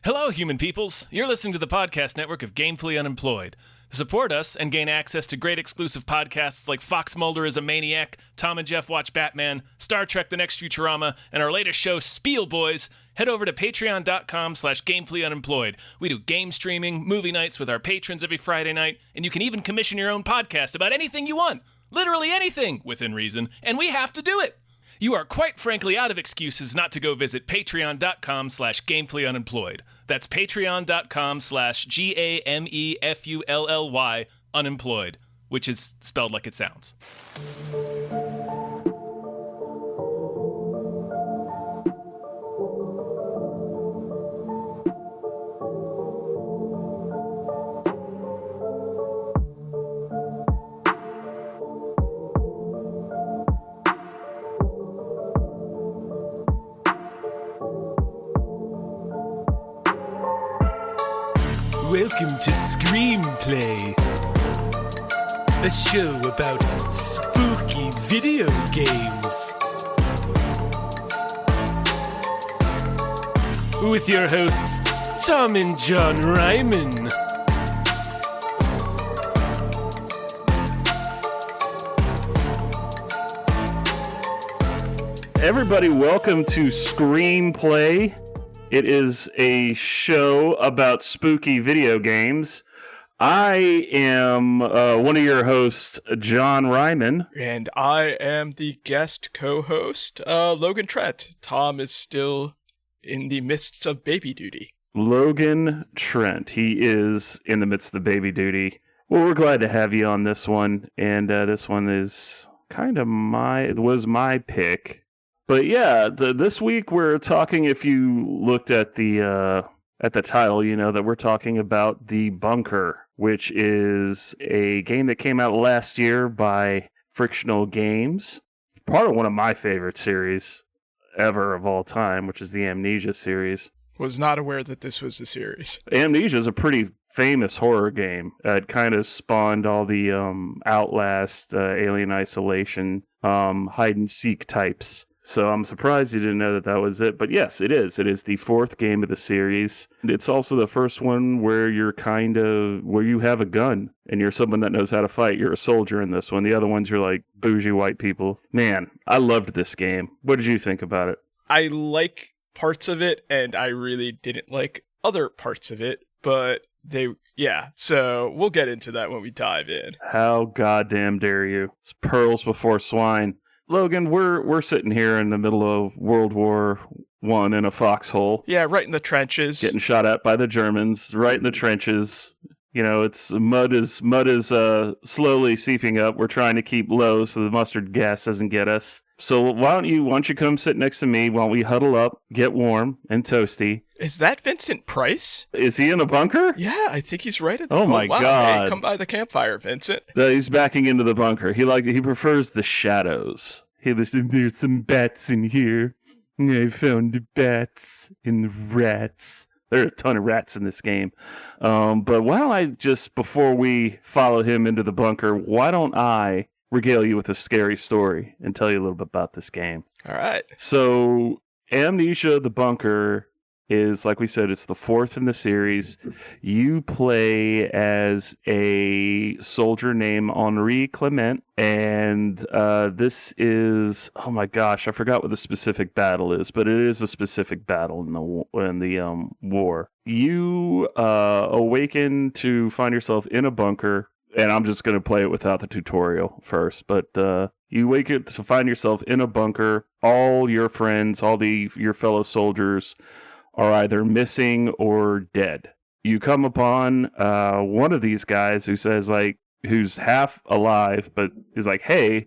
Hello, human peoples. You're listening to the podcast network of Gamefully Unemployed. To support us and gain access to great exclusive podcasts like Fox Mulder is a Maniac, Tom and Jeff Watch Batman, Star Trek The Next Futurama, and our latest show, Spiel Boys, head over to patreon.com/gamefullyunemployed. We do game streaming, movie nights with our patrons every Friday night, and you can even commission your own podcast about anything you want. Literally anything, within reason, and we have to do it. You are quite frankly out of excuses not to go visit patreon.com/gamefullyunemployed. That's patreon.com/GAMEFULLY unemployed, which is spelled like it sounds. Welcome to Screamplay, a show about spooky video games. With your hosts, Tom and John Ryman. Everybody, welcome to Screamplay. It is a show about spooky video games. I am one of your hosts, John Ryman. And I am the guest co-host, Logan Trent. Tom is still in the midst of baby duty. Logan Trent. He is in the midst of baby duty. Well, we're glad to have you on this one. And this one is kind of was my pick. But yeah, this week we're talking, if you looked at the title, you know that we're talking about The Bunker, which is a game that came out last year by Frictional Games. Part of one of my favorite series ever of all time, which is the Amnesia series. Was not aware that this was a series. Amnesia is a pretty famous horror game. It kind of spawned all the Outlast, Alien Isolation, hide and seek types. So I'm surprised you didn't know that was it. But yes, it is. It is the fourth game of the series. It's also the first one where you have a gun and you're someone that knows how to fight. You're a soldier in this one. The other ones, you're like bougie white people. Man, I loved this game. What did you think about it? I like parts of it, and I really didn't like other parts of it. But so we'll get into that when we dive in. How goddamn dare you? It's pearls before swine. Logan, we're sitting here in the middle of World War I in a foxhole. Yeah, right in the trenches. Getting shot at by the Germans, right in the trenches. You know, mud is slowly seeping up. We're trying to keep low so the mustard gas doesn't get us. So why don't you come sit next to me while we huddle up, get warm and toasty. Is that Vincent Price? Is he in a bunker? Yeah, I think he's right at the my God. Hey, come by the campfire, Vincent. He's backing into the bunker. He prefers the shadows. There's some bats in here. I found the bats and the rats. There are a ton of rats in this game. But why don't I just, before we follow him into the bunker, why don't I regale you with a scary story and tell you a little bit about this game? All right. So, Amnesia, The Bunker is, like we said, it's the fourth in the series. You play as a soldier named Henri Clement, and this is, oh my gosh, I forgot what the specific battle is, but it is a specific battle in the war. You awaken to find yourself in a bunker, and I'm just going to play it without the tutorial first, but you wake up to find yourself in a bunker. All your friends, your fellow soldiers are either missing or dead. You come upon one of these guys who says, who's half alive, but is like, hey,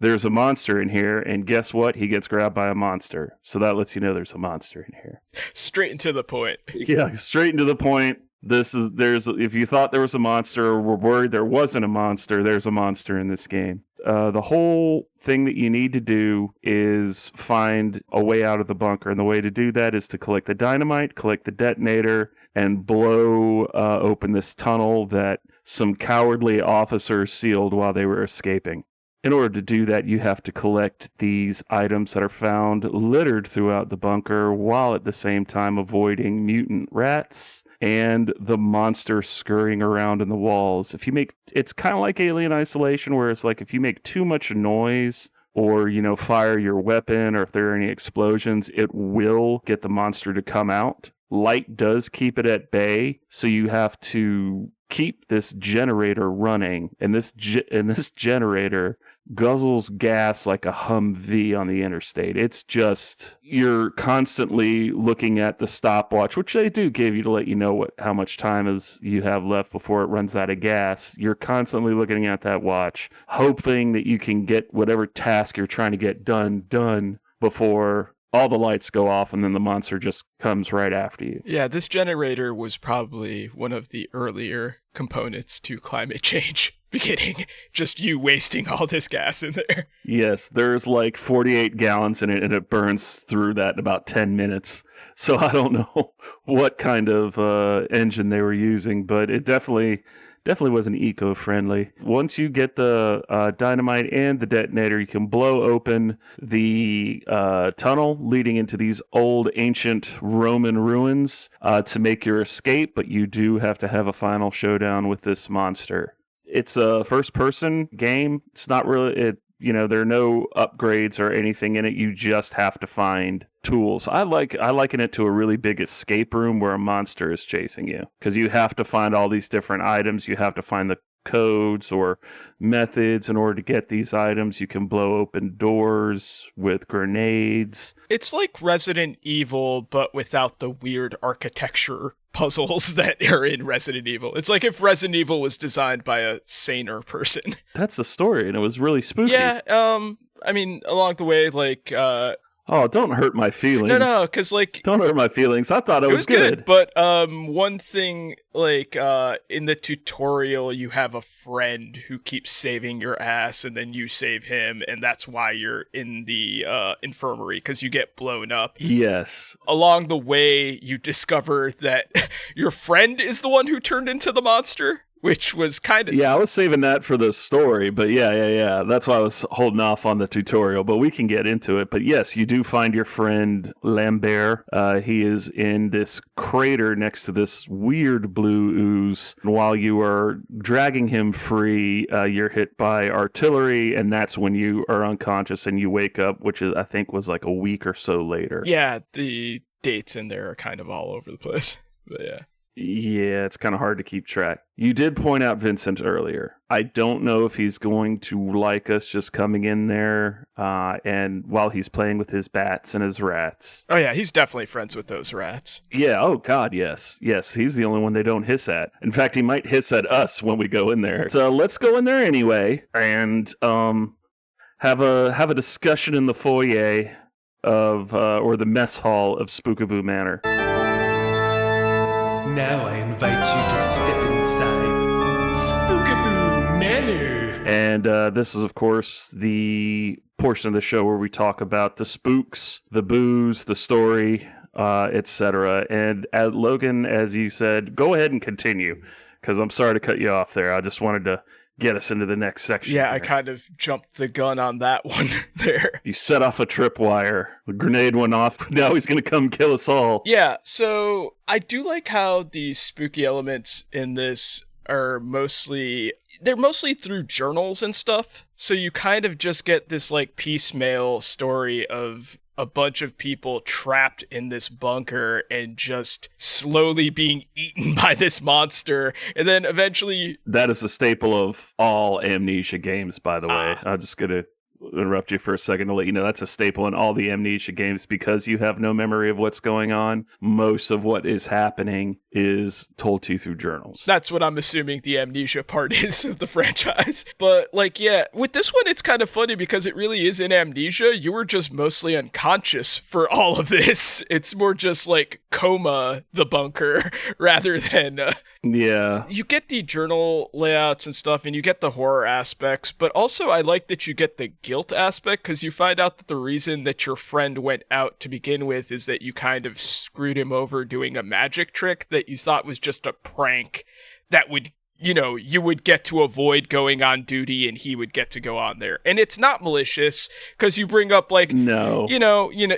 there's a monster in here, and guess what? He gets grabbed by a monster. So that lets you know there's a monster in here. Straight and to the point. Yeah, straight and to the point. If you thought there was a monster or were worried there wasn't a monster, there's a monster in this game. The whole thing that you need to do is find a way out of the bunker. And the way to do that is to collect the dynamite, collect the detonator, and blow open this tunnel that some cowardly officers sealed while they were escaping. In order to do that, you have to collect these items that are found littered throughout the bunker while at the same time avoiding mutant rats and the monster scurrying around in the walls. It's kind of like Alien Isolation, where it's like if you make too much noise or, fire your weapon, or if there are any explosions, it will get the monster to come out. Light does keep it at bay, so you have to keep this generator running, and this generator guzzles gas like a Humvee on the interstate. It's just, you're constantly looking at the stopwatch, which they do give you to let you know how much time is you have left before it runs out of gas. You're constantly looking at that watch, hoping that you can get whatever task you're trying to get done before all the lights go off, and then the monster just comes right after you. Yeah, this generator was probably one of the earlier components to climate change beginning. Just you wasting all this gas in there. Yes, there's like 48 gallons in it, and it burns through that in about 10 minutes. So I don't know what kind of engine they were using, but it definitely wasn't eco-friendly. Once you get the dynamite and the detonator, you can blow open the tunnel leading into these old ancient Roman ruins to make your escape, but you do have to have a final showdown with this monster. It's a first-person game. It's not really... there are no upgrades or anything in it. You just have to find tools. I liken it to a really big escape room where a monster is chasing you, because you have to find all these different items. You have to find the codes or methods in order to get these items. You can blow open doors with grenades. It's like Resident Evil, but without the weird architecture puzzles that are in Resident Evil. It's like if Resident Evil was designed by a saner person. That's the story, and it was really spooky. Yeah, along the way, Oh, don't hurt my feelings. No, because, Don't hurt my feelings. I thought it was good. But, one thing, in the tutorial, you have a friend who keeps saving your ass, and then you save him, and that's why you're in the, infirmary, because you get blown up. Yes. Along the way, you discover that your friend is the one who turned into the monster, which was kind of... Yeah, I was saving that for the story, but yeah. That's why I was holding off on the tutorial, but we can get into it. But yes, you do find your friend Lambert. He is in this crater next to this weird blue ooze. And while you are dragging him free, you're hit by artillery, and that's when you are unconscious and you wake up, which I think was like a week or so later. Yeah, the dates in there are kind of all over the place, but yeah. Yeah, it's kind of hard to keep track. You did point out Vincent earlier. I don't know if he's going to like us just coming in there and while he's playing with his bats and his rats. Oh yeah, he's definitely friends with those rats. Yeah, oh god, yes. Yes, he's the only one they don't hiss at. In fact, he might hiss at us when we go in there. So let's go in there anyway and have a discussion in the foyer of or the mess hall of Spookaboo Manor. Now I invite you to step inside Spookaboo Manor. And this is, of course, the portion of the show where we talk about the spooks, the booze, the story, etc. And Logan, as you said, go ahead and continue, because I'm sorry to cut you off there. I just wanted to get us into the next section. Yeah, I kind of jumped the gun on that one there. You set off a tripwire. The grenade went off. Now he's going to come kill us all. Yeah, so I do like how the spooky elements in this are mostly through journals and stuff. So you kind of just get this piecemeal story of a bunch of people trapped in this bunker and just slowly being eaten by this monster. And then eventually... That is a staple of all Amnesia games, by the way. I'm just going to interrupt you for a second to let you know that's a staple in all the Amnesia games, because you have no memory of what's going on. Most of what is happening is told to you through journals. That's what I'm assuming the Amnesia part is of the franchise. But with this one, it's kind of funny because it really is in Amnesia. You were just mostly unconscious for all of this. It's more just coma the bunker rather than... Yeah. You get the journal layouts and stuff, and you get the horror aspects, but also I like that you get the guilt aspect, because you find out that the reason that your friend went out to begin with is that you kind of screwed him over doing a magic trick that you thought was just a prank that would you would get to avoid going on duty and he would get to go on there. And it's not malicious because you bring up like, No.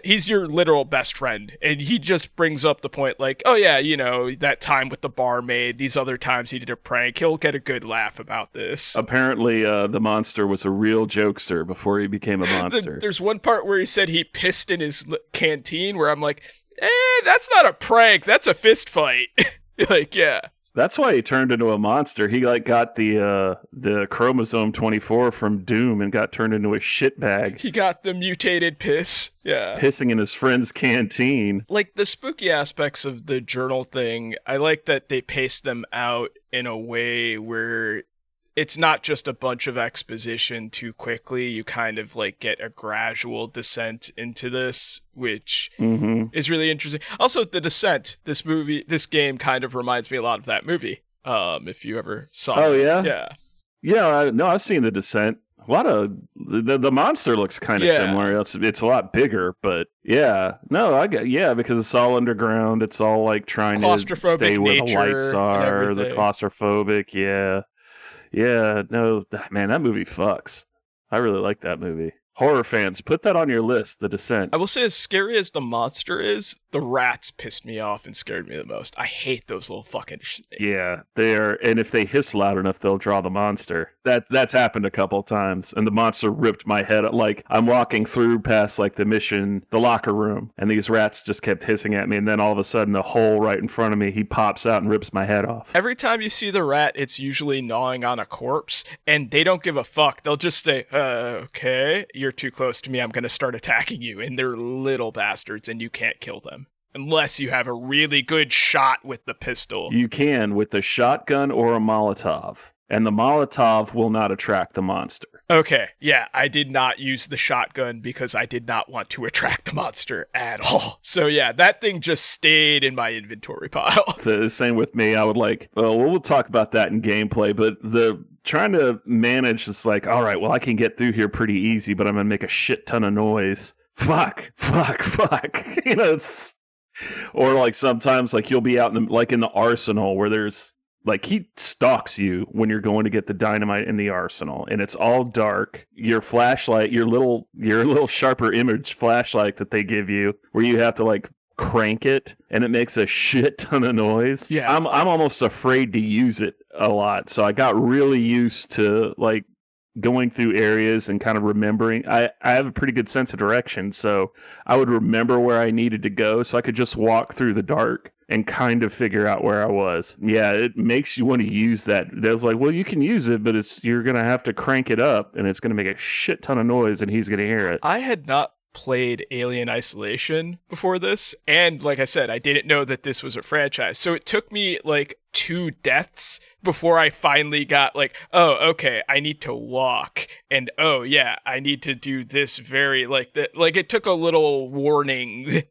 He's your literal best friend. And he just brings up the point like, oh yeah, that time with the barmaid, these other times he did a prank. He'll get a good laugh about this. Apparently, the monster was a real jokester before he became a monster. There's one part where he said he pissed in his canteen where I'm like, that's not a prank. That's a fist fight. Like, yeah. That's why he turned into a monster. He got the chromosome 24 from Doom and got turned into a shitbag. He got the mutated piss. Yeah. Pissing in his friend's canteen. Like the spooky aspects of the journal thing, I like that they pace them out in a way where it's not just a bunch of exposition too quickly. You kind of like get a gradual descent into this, which is really interesting. Also, The Descent, this game kind of reminds me a lot of that movie. If you ever saw it. Oh, yeah? Yeah. Yeah, no, I've seen The Descent. A lot of the monster looks kind of similar. It's a lot bigger, but yeah, no, because it's all underground. It's all like trying to stay where the lights are. The claustrophobic, yeah, no, man, that movie fucks. I really like that movie. Horror fans, put that on your list, The Descent. I will say, as scary as the monster is, the rats pissed me off and scared me the most. I hate those little fucking Yeah, they are, and if they hiss loud enough, they'll draw the monster. That's happened a couple of times, and the monster ripped my head. Like, I'm walking through past, like, the locker room, and these rats just kept hissing at me, and then all of a sudden, the hole right in front of me, he pops out and rips my head off. Every time you see the rat, it's usually gnawing on a corpse, and they don't give a fuck. They'll just say, okay, you're too close to me, I'm gonna start attacking you. And they're little bastards, and you can't kill them unless you have a really good shot with the pistol. You can with a shotgun or a Molotov, and the Molotov will not attract the monster. Okay, yeah, I did not use the shotgun because I did not want to attract the monster at all. So yeah, that thing just stayed in my inventory pile. The same with me. I would we'll talk about that in gameplay, but trying to manage is like, all right, well, I can get through here pretty easy, but I'm going to make a shit ton of noise. Fuck. Or like sometimes like you'll be out in the arsenal where there's like he stalks you when you're going to get the dynamite in the arsenal, and it's all dark. Your flashlight, your little sharper image flashlight that they give you, where you have to like crank it, and it makes a shit ton of noise. Yeah, I'm almost afraid to use it a lot, so I got really used to like going through areas and kind of remembering. I have a pretty good sense of direction, so I would remember where I needed to go, so I could just walk through the dark and kind of figure out where I was. Yeah, it makes you want to use that. There's like, well, you can use it, but you're going to have to crank it up, and it's going to make a shit ton of noise, and he's going to hear it. I had not played Alien Isolation before this, and like I said, I didn't know that this was a franchise, so it took me like 2 deaths before I finally got like, oh, okay, I need to walk, and oh yeah, I need to do this very like that. Like it took a little warning,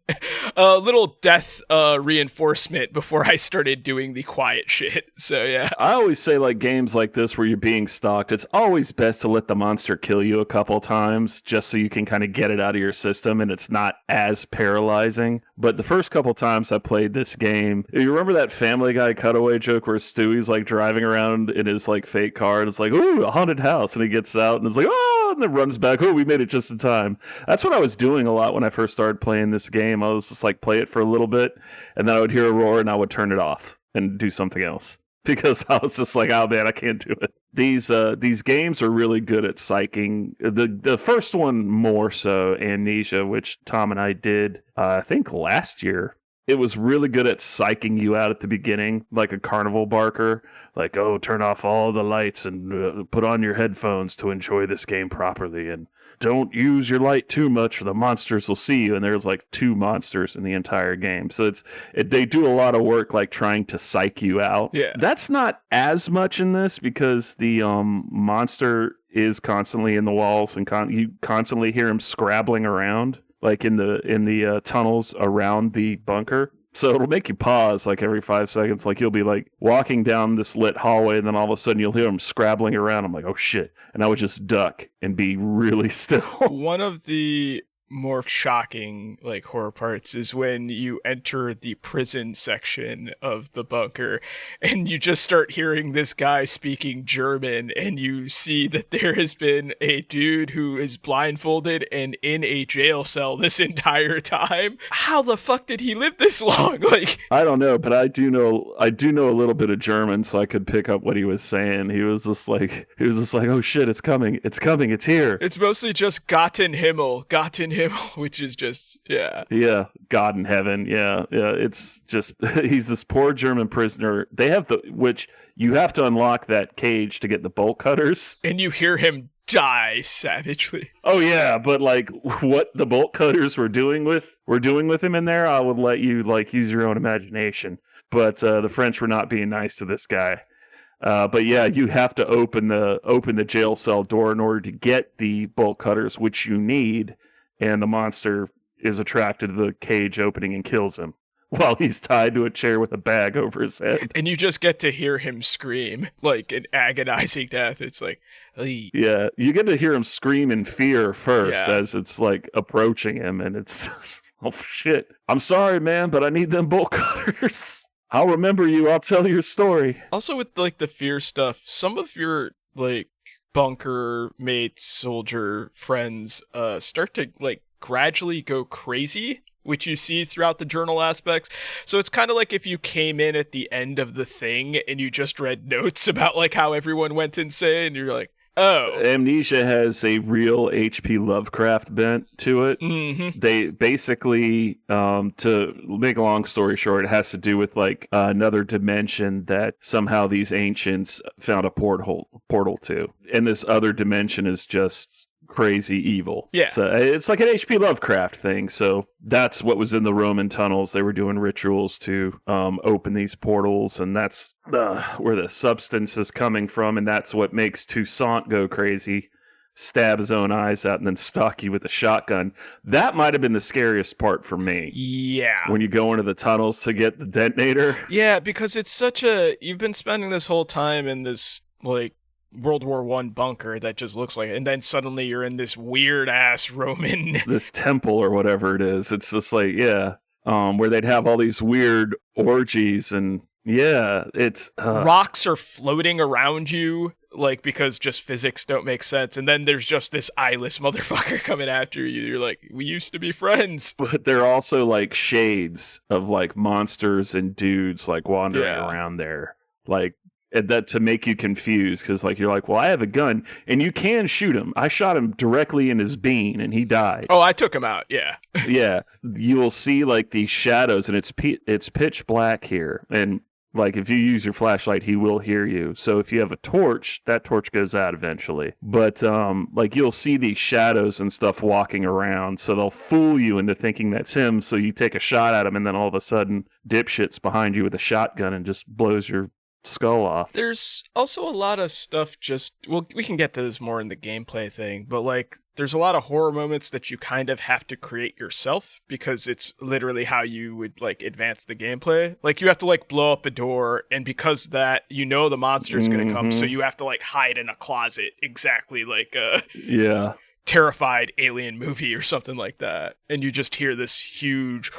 a little death reinforcement before I started doing the quiet shit. So yeah, I always say like games like this where you're being stalked, it's always best to let the monster kill you a couple times just so you can kind of get it out of your system and it's not as paralyzing. But the first couple times I played this game, you remember that Family Guy cutaway joke where Stewie's like driving around in his like fake car and it's like, ooh, a haunted house, and he gets out and it's like, oh, and then runs back, oh, we made it just in time. That's what I was doing a lot when I first started playing this game. I was just like, play it for a little bit, and then I would hear a roar and I would turn it off and do something else because I was just like, oh man, I can't do it. These games are really good at psyching. The first one more so, Amnesia, which Tom and I did I think last year. It was really good at psyching you out at the beginning, like a carnival barker. Like, oh, turn off all the lights and put on your headphones to enjoy this game properly. And don't use your light too much or the monsters will see you. And there's like 2 monsters in the entire game. So they do a lot of work like trying to psych you out. Yeah. That's not as much in this because the monster is constantly in the walls and you constantly hear him scrabbling around. Like in the tunnels around the bunker. So it'll make you pause like every 5 seconds. Like you'll be like walking down this lit hallway and then all of a sudden you'll hear him scrabbling around. I'm like, oh shit. And I would just duck and be really still. One of the more shocking like horror parts is when you enter the prison section of the bunker and you just start hearing this guy speaking German, and you see that there has been a dude who is blindfolded and in a jail cell this entire time. How the fuck did he live this long? Like, I don't know, but I do know a little bit of German, so I could pick up what he was saying. He was just like, oh shit, it's coming, it's here. It's mostly just Gott in Himmel, which is just, yeah. Yeah, God in heaven, yeah. It's just, he's this poor German prisoner. They have which you have to unlock that cage to get the bolt cutters. And you hear him die savagely. Oh yeah, but like what the bolt cutters were doing with him in there, I would let you like use your own imagination. But the French were not being nice to this guy. But yeah, you have to open the jail cell door in order to get the bolt cutters, which you need, and the monster is attracted to the cage opening and kills him while he's tied to a chair with a bag over his head. And you just get to hear him scream, like an agonizing death. It's like, Lee. Yeah, you get to hear him scream in fear first as it's like approaching him, and it's, oh shit. I'm sorry, man, but I need them bolt cutters. I'll remember you. I'll tell your story. Also with like the fear stuff, some of your like bunker mates, soldier friends start to like gradually go crazy, which you see throughout the journal aspects. So it's kind of like if you came in at the end of the thing and you just read notes about like how everyone went insane, and you're like, oh. Amnesia has a real H.P. Lovecraft bent to it. Mm-hmm. They basically, to make a long story short, it has to do with like another dimension that somehow these ancients found a portal to. And this other dimension is just crazy evil. Yeah. So it's like an H.P. Lovecraft thing. So that's what was in the Roman tunnels. They were doing rituals to open these portals, and that's where the substance is coming from, and that's what makes Toussaint go crazy, stab his own eyes out, and then stalk you with a shotgun. That might have been the scariest part for me. Yeah. When you go into the tunnels to get the detonator. Yeah, because it's you've been spending this whole time in this, like, World War I bunker that just looks like it, and then suddenly you're in this weird-ass Roman... this temple or whatever it is. It's just like, where they'd have all these weird orgies, and it's... rocks are floating around you, like, because just physics don't make sense, and then there's just this eyeless motherfucker coming after you. You're like, we used to be friends. But they're also, like, shades of, like, monsters and dudes, like, wandering around there. Like, that to make you confused, because like you're like, well, I have a gun and you can shoot him. I shot him directly in his bean and he died. Oh, I took him out. Yeah. Yeah, you will see like these shadows, and it's pitch black here, and like if you use your flashlight, he will hear you. So if you have a torch, that torch goes out eventually. But like you'll see these shadows and stuff walking around, so they'll fool you into thinking that's him. So you take a shot at him, and then all of a sudden, dipshit's behind you with a shotgun and just blows your skull off. There's also a lot of stuff we can get to this more in the gameplay thing, but like there's a lot of horror moments that you kind of have to create yourself, because it's literally how you would like advance the gameplay. Like you have to like blow up a door, and because that the monster is going to come, so you have to like hide in a closet, exactly like terrified alien movie or something like that, and you just hear this huge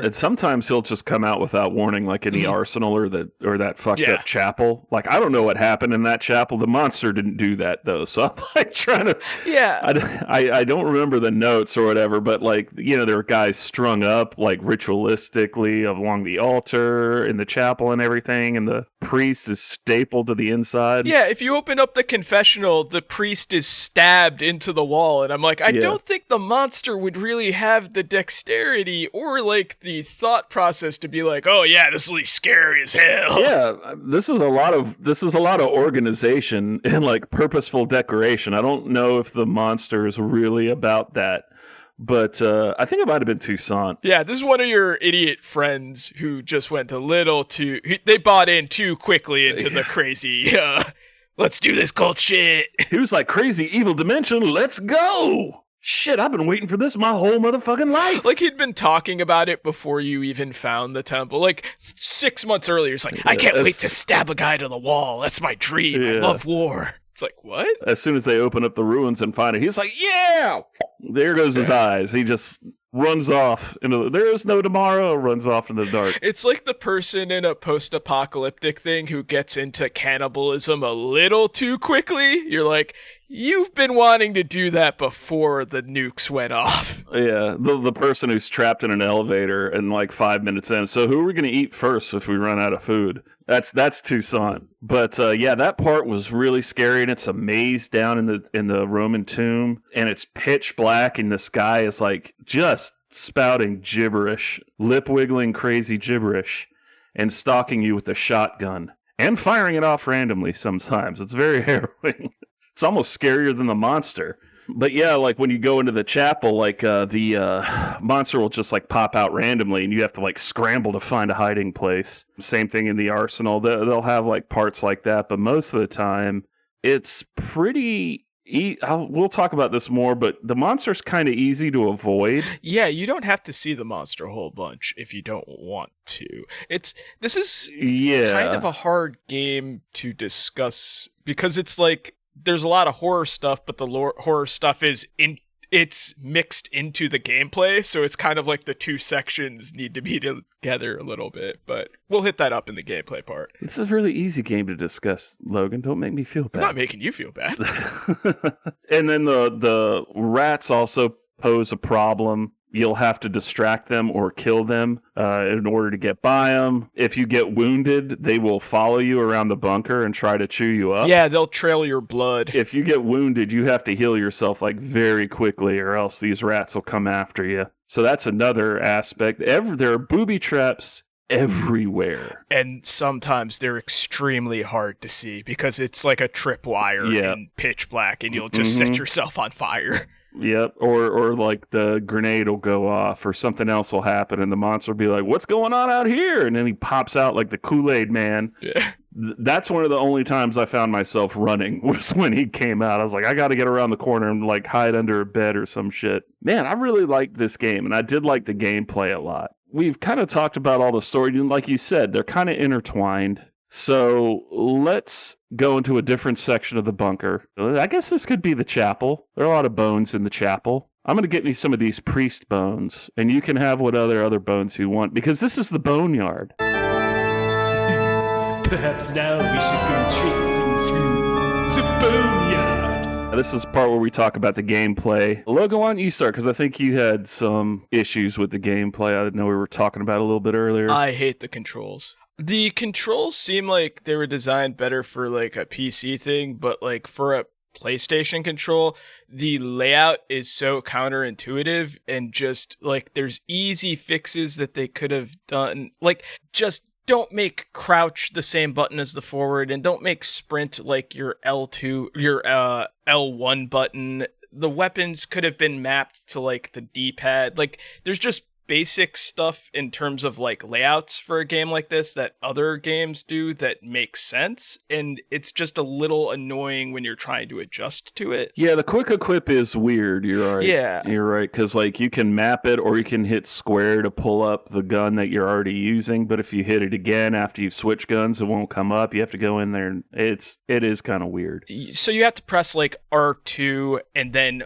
and sometimes he'll just come out without warning, like in the arsenal or that fucked up chapel. Like I don't know what happened in that chapel. The monster didn't do that though, so I'm like trying to I don't remember the notes or whatever, but like there are guys strung up like ritualistically along the altar in the chapel and everything, and the priest is stapled to the inside. Yeah, if you open up the confessional, the priest is stabbed into the wall, and I'm like, I don't think the monster would really have the dexterity or like the thought process to be like, oh yeah, this will be scary as hell. Yeah, this is a lot of organization and like purposeful decoration. I don't know if the monster is really about that. But I think it might have been Toussaint. Yeah, this is one of your idiot friends who just went they bought in too quickly into the crazy, let's do this cult shit. He was like, crazy evil dimension, let's go! Shit, I've been waiting for this my whole motherfucking life. Like he'd been talking about it before you even found the temple. Like 6 months earlier, it's like, I can't wait to stab a guy to the wall. That's my dream. I love war. It's like, what? As soon as they open up the ruins and find it, he's like, yeah! There goes his eyes. He just runs off into there is no tomorrow, runs off in the dark. It's like the person in a post-apocalyptic thing who gets into cannibalism a little too quickly. You're like, you've been wanting to do that before the nukes went off. Yeah, the person who's trapped in an elevator and like 5 minutes in. So who are we going to eat first if we run out of food? That's Tucson. But yeah, that part was really scary, and it's a maze down in the Roman tomb, and it's pitch black, and the sky is like just spouting gibberish, lip wiggling crazy gibberish, and stalking you with a shotgun and firing it off randomly sometimes. It's very harrowing. It's almost scarier than the monster. But yeah, like when you go into the chapel, like the monster will just like pop out randomly, and you have to like scramble to find a hiding place. Same thing in the arsenal. They'll have like parts like that, but most of the time it's pretty. We'll talk about this more, but the monster's kind of easy to avoid. Yeah, you don't have to see the monster a whole bunch if you don't want to. This is kind of a hard game to discuss because it's like there's a lot of horror stuff, but the horror stuff it's mixed into the gameplay, so it's kind of like the two sections need to be together a little bit, but we'll hit that up in the gameplay part. This is a really easy game to discuss, Logan. Don't make me feel bad. I'm not making you feel bad. And then the rats also pose a problem. You'll have to distract them or kill them in order to get by them. If you get wounded, they will follow you around the bunker and try to chew you up. Yeah, they'll trail your blood. If you get wounded, you have to heal yourself like very quickly, or else these rats will come after you. So that's another aspect. There are booby traps everywhere. And sometimes they're extremely hard to see because it's like a tripwire in pitch black, and you'll just set yourself on fire. Yep, or like the grenade will go off or something else will happen and the monster will be like, what's going on out here? And then he pops out like the Kool-Aid man. Yeah. That's one of the only times I found myself running was when he came out. I was like, I got to get around the corner and like hide under a bed or some shit. Man, I really liked this game, and I did like the gameplay a lot. We've kind of talked about all the story, and like you said, they're kind of intertwined. So let's go into a different section of the bunker. I guess this could be the chapel. There are a lot of bones in the chapel. I'm going to get me some of these priest bones, and you can have what other bones you want, because this is the boneyard. Perhaps now we should go traipsing through the boneyard. This is the part where we talk about the gameplay. Logan, why don't you start? Because I think you had some issues with the gameplay. I know we were talking about it a little bit earlier. I hate the controls. The controls seem like they were designed better for like a PC thing, but like for a PlayStation control, the layout is so counterintuitive, and just like there's easy fixes that they could have done. Like just don't make crouch the same button as the forward, and don't make sprint like your L2, your L1 button. The weapons could have been mapped to like the D-pad. Like there's just basic stuff in terms of like layouts for a game like this that other games do that makes sense, and it's just a little annoying when you're trying to adjust to it. Yeah, the quick equip is weird. You're right. Yeah, you're right, because like you can map it, or you can hit square to pull up the gun that you're already using, but if you hit it again after you've switched guns, it won't come up. You have to go in there, and it is kind of weird. So you have to press like R2 and then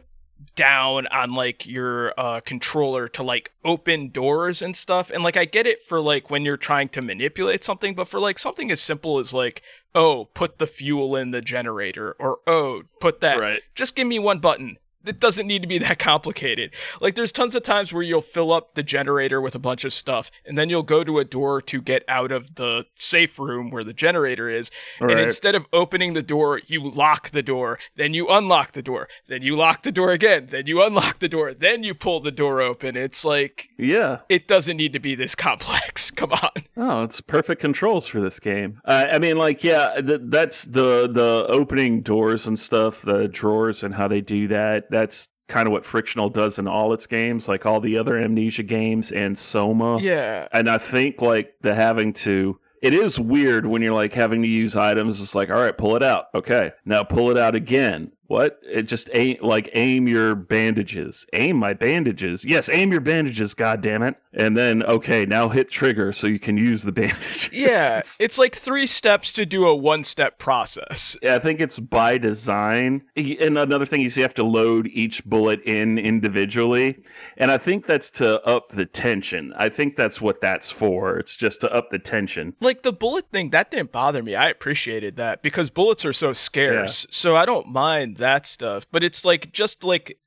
down on like your controller to like open doors and stuff, and like I get it for like when you're trying to manipulate something, but for like something as simple as like, oh, put the fuel in the generator, or oh, put that, right, just give me one button. It doesn't need to be that complicated. Like there's tons of times where you'll fill up the generator with a bunch of stuff, and then you'll go to a door to get out of the safe room where the generator is. Right. And instead of opening the door, you lock the door, then you unlock the door, then you lock the door again, then you unlock the door, then you pull the door open. It's like, yeah, it doesn't need to be this complex. Come on. Oh, it's perfect controls for this game. I mean, like, yeah, that's the opening doors and stuff, the drawers and how they do that. That's kind of what Frictional does in all its games, like all the other Amnesia games and Soma. Yeah. And I think like it is weird when you're like having to use items. It's like, all right, pull it out. Okay, now pull it out again. What? It just aim your bandages. Aim my bandages. Yes, aim your bandages, God damn it. And then, okay, now hit trigger so you can use the bandages. Yeah, it's like 3 steps to do a 1-step process. Yeah, I think it's by design. And another thing is you have to load each bullet in individually. And I think that's to up the tension. I think that's what that's for. It's just to up the tension. Like the bullet thing, that didn't bother me. I appreciated that because bullets are so scarce. So I don't mind that stuff. But it's like just like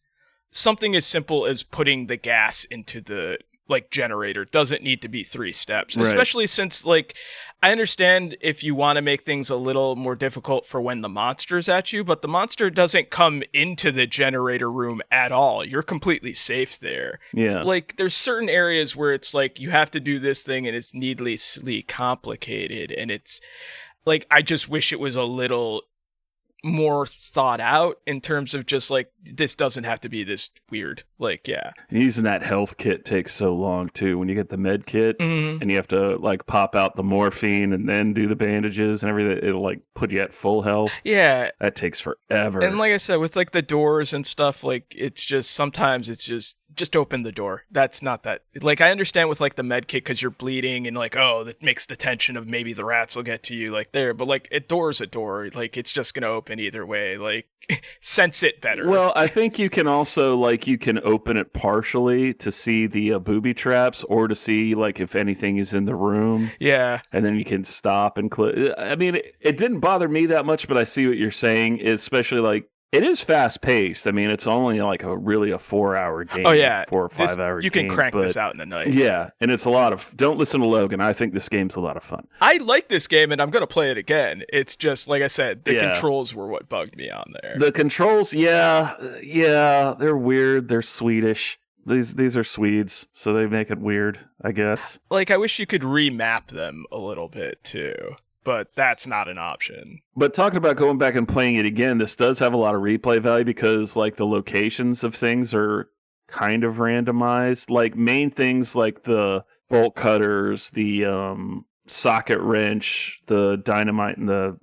something as simple as putting the gas into the like generator doesn't need to be 3 steps, Right. especially since like I understand if you want to make things a little more difficult for when the monster's at you, but the monster doesn't come into the generator room at all. You're completely safe there. Yeah. Like there's certain areas where it's like you have to do this thing and it's needlessly complicated, and it's like I just wish it was a little more thought out in terms of just like this doesn't have to be this weird. Like, yeah. Using that health kit takes so long too. When you get the med kit Mhm. and you have to like pop out the morphine and then do the bandages and everything, it'll like put you at full health. Yeah. That takes forever. And like I said, with like the doors and stuff, like it's just sometimes it's just open the door. That's not that. Like I understand with like the med kit because you're bleeding and like, oh, that makes the tension of maybe the rats will get to you like there. But like a door's a door. Like it's just gonna open either way. Like sense it better. Well, I think you can also like you can open it partially to see the booby traps or to see like if anything is in the room. Yeah. And then you can stop and click. I mean, it didn't bother me that much, but I see what you're saying, especially like it is fast paced. I mean, it's only like a 4-hour game. Oh yeah. 4 or 5 hour game. You can crank this out in a night. Yeah, and it's a lot of. Don't listen to Logan. I think this game's a lot of fun. I like this game and I'm gonna play it again. It's just like I said, the Yeah. controls were what bugged me on there. The controls, yeah, they're weird. They're Swedish. These are Swedes, so they make it weird, I guess. Like I wish you could remap them a little bit too, but that's not an option. But talking about going back and playing it again, this does have a lot of replay value because like the locations of things are kind of randomized. Like main things like the bolt cutters, the socket wrench, the dynamite, and the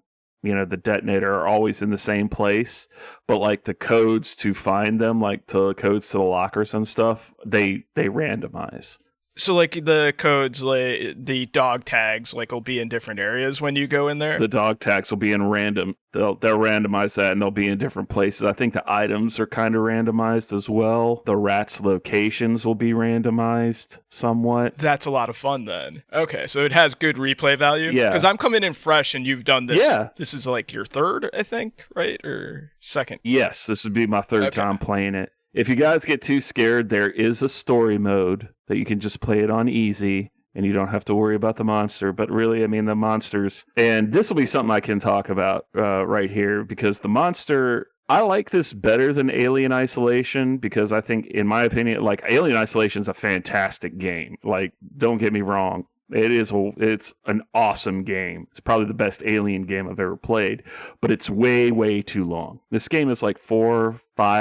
detonator are always in the same place. But like the codes to find them, like the codes to the lockers and stuff, they randomize. So like the codes, like the dog tags, like will be in different areas when you go in there. The dog tags will be in random. They'll randomize that and they'll be in different places. I think the items are kind of randomized as well. The rats' locations will be randomized somewhat. That's a lot of fun then. Okay, so it has good replay value. Yeah. Because I'm coming in fresh and you've done this. Yeah. This is like your third, I think, right? Or second. Yes, this would be my third Okay. time playing it. If you guys get too scared, there is a story mode that you can just play it on easy and you don't have to worry about the monster. But really, I mean, the monsters, and this will be something I can talk about right here because the monster, I like this better than Alien Isolation because I think, in my opinion, like Alien Isolation is a fantastic game. Like, don't get me wrong. It's an awesome game. It's probably the best Alien game I've ever played, but it's way, way too long. This game is like 4-5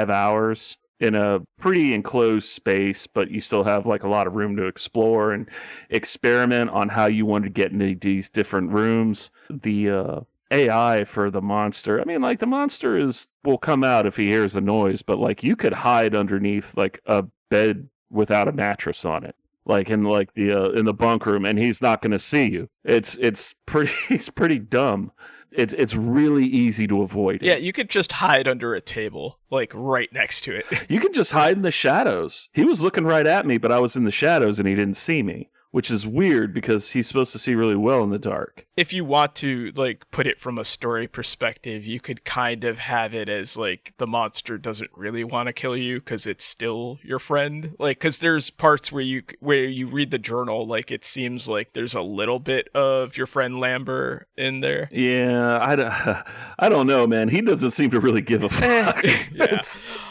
hours in a pretty enclosed space, but you still have like a lot of room to explore and experiment on how you want to get into these different rooms. The AI for the monster, I mean, like the monster will come out if he hears a noise, but like you could hide underneath like a bed without a mattress on it, like in the bunk room, and he's not going to see you. It's pretty dumb. It's really easy to avoid it. Yeah, you could just hide under a table, like right next to it. You can just hide in the shadows. He was looking right at me, but I was in the shadows and he didn't see me, which is weird because he's supposed to see really well in the dark. If you want to like put it from a story perspective, you could kind of have it as like the monster doesn't really want to kill you because it's still your friend. Like, because there's parts where you read the journal, like it seems like there's a little bit of your friend Lambert in there. Yeah, I don't know, man. He doesn't seem to really give a fuck. Yeah.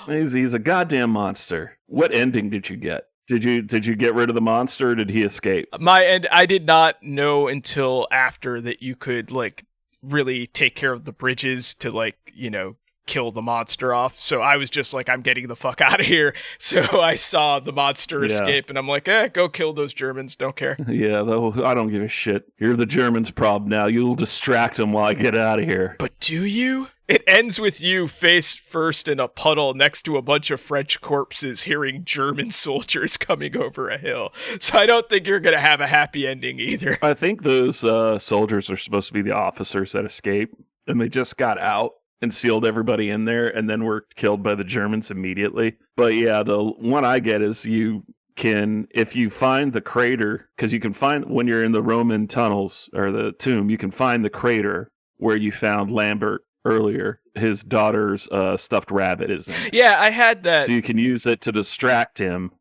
He's a goddamn monster. What ending did you get? Did you get rid of the monster or did he escape? I did not know until after that you could like really take care of the bridges to like, kill the monster off. So I was just like, I'm getting the fuck out of here. So I saw the monster escape, and I'm like, go kill those Germans. Don't care. Yeah, though I don't give a shit. You're the Germans' problem now. You'll distract them while I get out of here. But do you? It ends with you face first in a puddle next to a bunch of French corpses hearing German soldiers coming over a hill. So I don't think you're going to have a happy ending either. I think those soldiers are supposed to be the officers that escaped, and they just got out and sealed everybody in there and then were killed by the Germans immediately. But yeah, the one I get is you can, if you find the crater, because you can find, when you're in the Roman tunnels or the tomb, you can find the crater where you found Lambert earlier. His daughter's stuffed rabbit is in it. Yeah, I had that. So you can use it to distract him.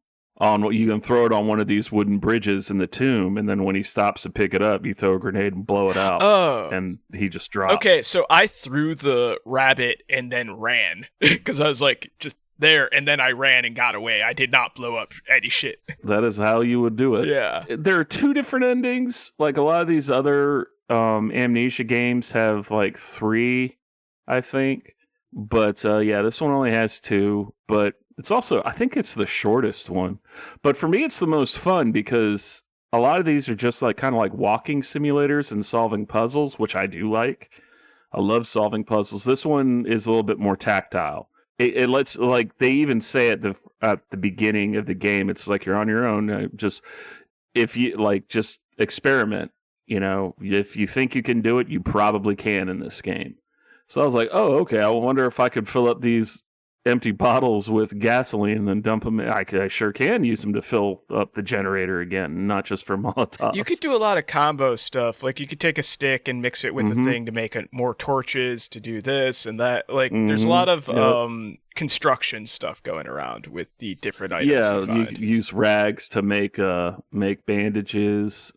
You can throw it on one of these wooden bridges in the tomb, and then when he stops to pick it up, you throw a grenade and blow it out. Oh. And he just drops. Okay, so I threw the rabbit and then ran because I was like, just there, and then I ran and got away. I did not blow up any shit. That is how you would do it. Yeah. There are 2 different endings. Like a lot of these other Amnesia games have like 3, I think. But yeah, this one only has 2. But it's also, I think it's the shortest one. But for me, it's the most fun because a lot of these are just like kind of like walking simulators and solving puzzles, which I do like. I love solving puzzles. This one is a little bit more tactile. It lets, like, they even say at the beginning of the game, it's like you're on your own. Just experiment. You know, if you think you can do it, you probably can in this game. So I was like, oh, okay. I wonder if I could fill up these empty bottles with gasoline and then dump them. I sure can use them to fill up the generator again, not just for Molotovs. You could do a lot of combo stuff. Like you could take a stick and mix it with a thing to make more torches to do this and that. Like there's a lot of construction stuff going around with the different items. Yeah, you could use rags to make bandages.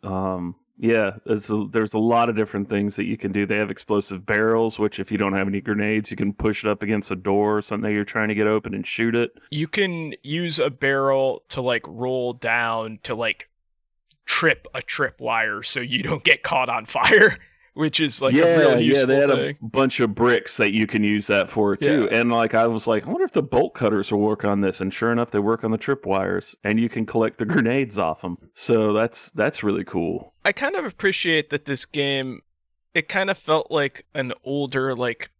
Yeah, there's a lot of different things that you can do. They have explosive barrels, which if you don't have any grenades, you can push it up against a door or something that you're trying to get open and shoot it. You can use a barrel to like roll down to like trip a tripwire so you don't get caught on fire, which is like a real useful they had thing. A bunch of bricks that you can use that for too. Yeah. And like I was like, I wonder if the bolt cutters will work on this. And sure enough, they work on the tripwires, and you can collect the grenades off them. So that's really cool. I kind of appreciate that this game, it kind of felt like an older, like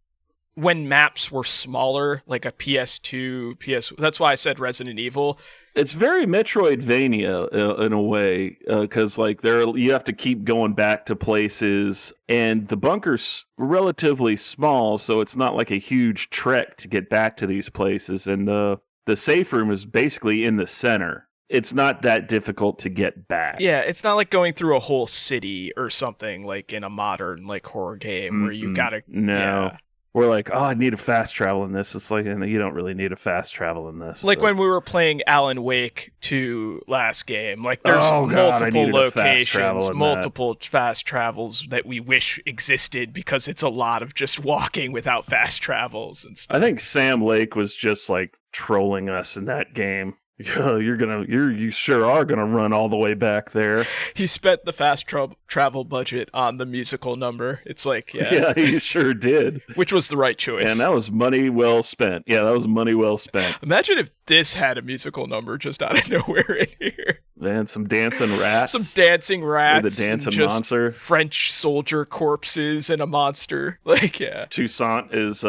when maps were smaller, like a PS2, that's why I said Resident Evil. It's very Metroidvania in a way, because like you have to keep going back to places, and the bunker's relatively small, so it's not like a huge trek to get back to these places. And the safe room is basically in the center. It's not that difficult to get back. Yeah, it's not like going through a whole city or something like in a modern like horror game where you gotta. No. Yeah. We're like, oh, I need a fast travel in this. It's like, you don't really need a fast travel in this. Like when we were playing Alan Wake 2 last game, like there's multiple locations, multiple fast travels that we wish existed because it's a lot of just walking without fast travels and stuff. I think Sam Lake was just like trolling us in that game. You sure are gonna run all the way back there. He spent the fast travel budget on the musical number. It's like, yeah, he sure did. Which was the right choice. And that was money well spent. Yeah, that was money well spent. Imagine if this had a musical number just out of nowhere in here. Man, some dancing rats. Some dancing rats. With a dancing and monster. French soldier corpses and a monster. Like, yeah. Toussaint is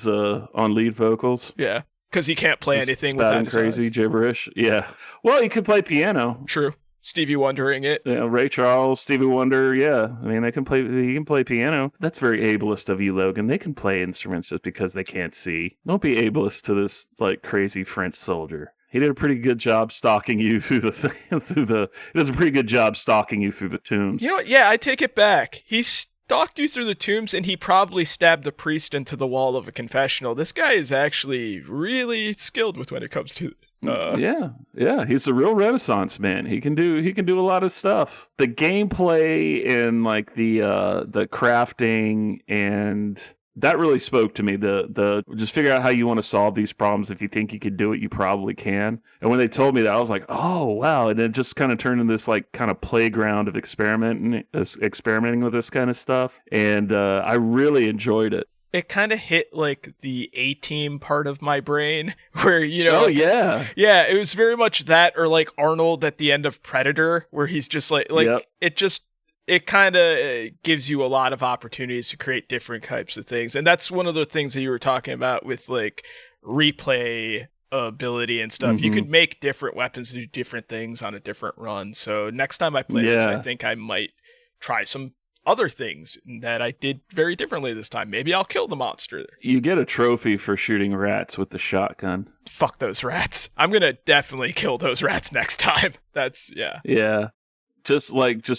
on lead vocals. Yeah. Because he can't play anything without his crazy eyes. Gibberish. Yeah. Well, he could play piano. True. Stevie Wondering it. Yeah, Ray Charles, Stevie Wonder. Yeah. I mean, he can play piano. That's very ableist of you, Logan. They can play instruments just because they can't see. Don't be ableist to this like crazy French soldier. He did a pretty good job stalking you through the He does a pretty good job stalking you through the tombs. You know what? Yeah, I take it back. He stalked you through the tombs, and he probably stabbed the priest into the wall of a confessional. This guy is actually really skilled with when it comes to. Yeah, he's a real Renaissance man. He can do a lot of stuff. The gameplay and like the crafting and. That really spoke to me. The just figure out how you want to solve these problems. If you think you could do it, you probably can. And when they told me that, I was like, oh wow! And it just kind of turned into this like kind of playground of experimenting with this kind of stuff. And I really enjoyed it. it kind of hit like the A-Team part of my brain where, Oh, yeah. Yeah, it was very much that, or like Arnold at the end of Predator, where he's just like Yep. it kind of gives you a lot of opportunities to create different types of things. And that's one of the things that you were talking about with like replay ability and stuff. You could make different weapons do different things on a different run. So next time I play this, I think I might try some other things that I did very differently this time. Maybe I'll kill the monster. You get a trophy for shooting rats with the shotgun. Fuck those rats. I'm gonna definitely kill those rats next time. That's, yeah. Yeah. Just